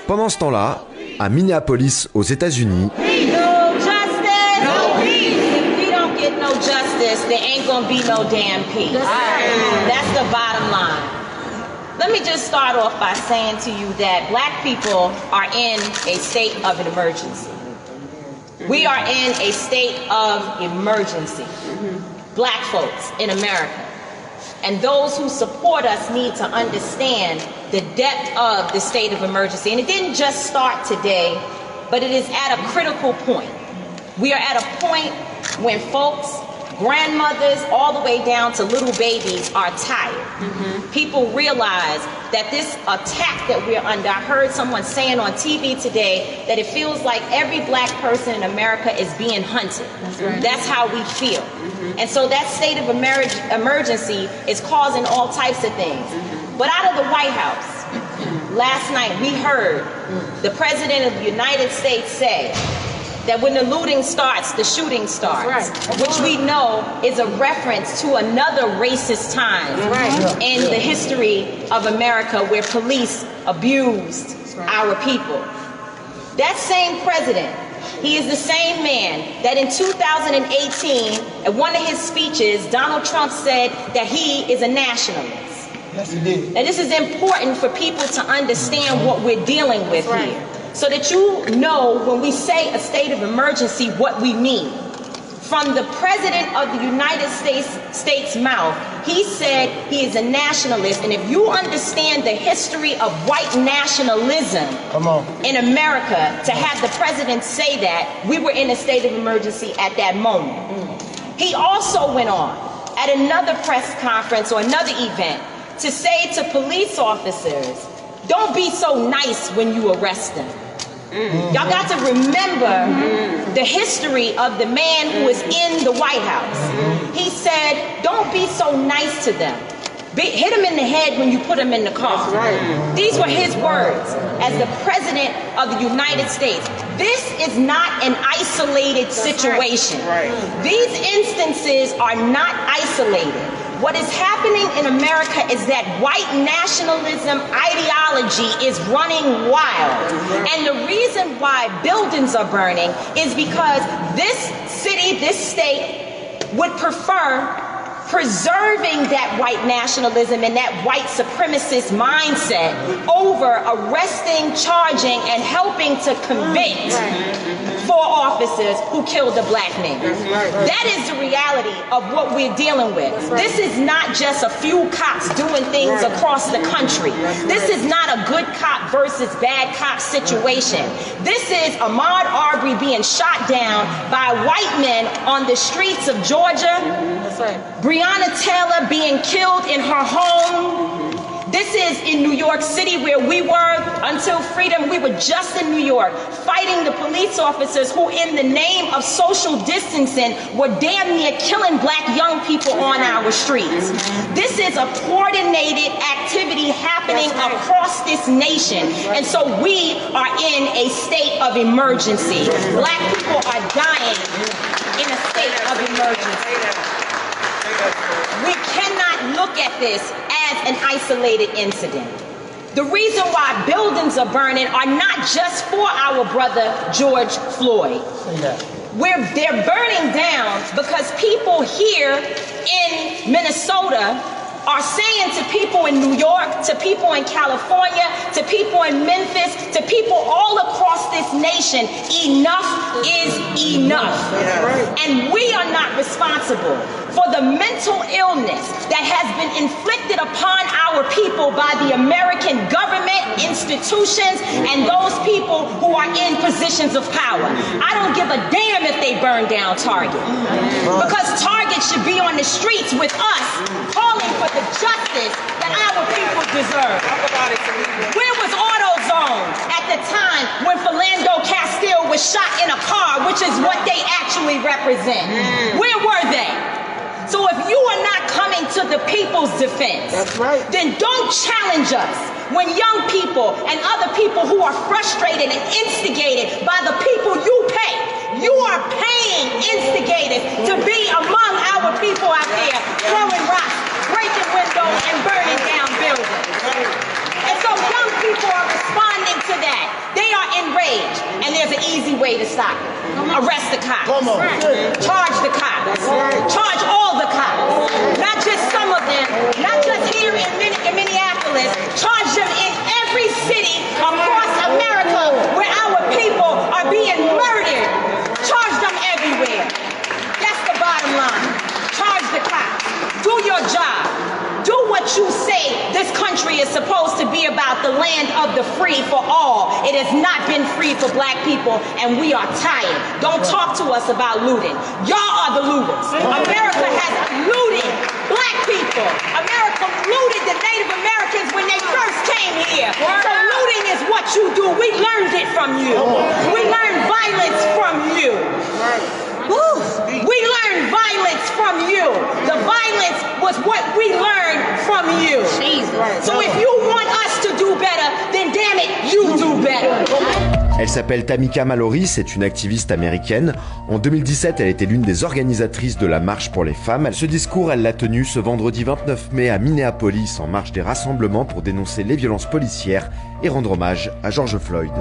Pendant ce temps-là, à Minneapolis, aux États-Unis, no justice, there ain't gonna be no damn peace. That's the bottom line. Let me just start off by saying to you that black people are in a state of an emergency. We are in a state of emergency. Black folks in America. And those who support us need to understand the depth of the state of emergency. And it didn't just start today, but it is at a critical point. We are at a point when folks, grandmothers, all the way down to little babies are tired. People realize that this attack that we're under, I heard someone saying on TV today that it feels like every black person in America is being hunted. That's how we feel. And so that state of emergency is causing all types of things. But out of the White House, last night we heard the President of the United States say that when the looting starts, the shooting starts, which we know is a reference to another racist time in the history of America where police abused our people. That same president, he is the same man that in 2018, at one of his speeches, Donald Trump said that he is a nationalist. Yes, he did. Now, this is important for people to understand what we're dealing with here, so that you know when we say a state of emergency, what we mean. From the President of the United States' mouth, he said he is a nationalist. And if you understand the history of white nationalism in America, to have the President say that, we were in a state of emergency at that moment. He also went on at another press conference or another event to say to police officers, don't be so nice when you arrest them. Y'all got to remember the history of the man who is in the White House. He said, don't be so nice to them. Hit him in the head when you put him in the car. These were his words as the President of the United States. This is not an isolated situation. These instances are not isolated. What is happening in America is that white nationalism ideology is running wild. And the reason why buildings are burning is because this city, this state, would prefer preserving that white nationalism and that white supremacist mindset over arresting, charging, and helping to convict 4 officers who killed a black man. That is the reality of what we're dealing with. This is not just a few cops doing things across the country. This is not a good cop versus bad cop situation. This is Ahmaud Arbery being shot down by white men on the streets of Georgia. Breonna Taylor being killed in her home. This is in New York City where we were until freedom. We were just in New York fighting the police officers who in the name of social distancing were damn near killing black young people on our streets. This is a coordinated activity happening across this nation. And so we are in a state of emergency. Black people are dying in a state of emergency. We cannot look at this as an isolated incident. The reason why buildings are burning are not just for our brother George Floyd. They're burning down because people here in Minnesota are saying to people in New York, to people in California, to people in Memphis, to people all across this nation, enough is enough. And we are not responsible for the mental illness that has been inflicted upon our people by the American government, institutions, and those people who are in positions of power. I don't give a damn if they burn down Target, because Target should be on the streets with us, calling for the justice that our people deserve. Where was AutoZone at the time when Philando Castile was shot in a car, which is what they actually represent? Where were they? So if you are not coming to the people's defense, then don't challenge us when young people and other people who are frustrated and instigated by the people you pay. You are paying instigators to be among our people out there throwing rocks, breaking windows, and burning down buildings. And so young people are responding to that. way to stop it. Arrest the cops. Charge the cops. Charge all the cops. Not just some of them, not just here in Minneapolis. Charge them in every city across America where our people are being murdered. Charge them everywhere. That's the bottom line. Charge the cops. Do your job. Do what you say this country is supposed to be about, the land of the free for all. It has not been free for black people, and we are tired. Don't talk to us about looting. Y'all are the looters. America has looted black people. America looted the Native Americans when they first came here. So looting is what you do. We learned it from you. We learned violence from you. We learned violence from you. The violence was what we learned from you. So if you want us to do better, then damn it, you do better. Elle s'appelle Tamika Mallory, c'est une activiste américaine. En 2017, elle était l'une des organisatrices de la marche pour les femmes. Ce discours, elle l'a tenu ce vendredi 29 mai à Minneapolis en marge des rassemblements pour dénoncer les violences policières et rendre hommage à George Floyd.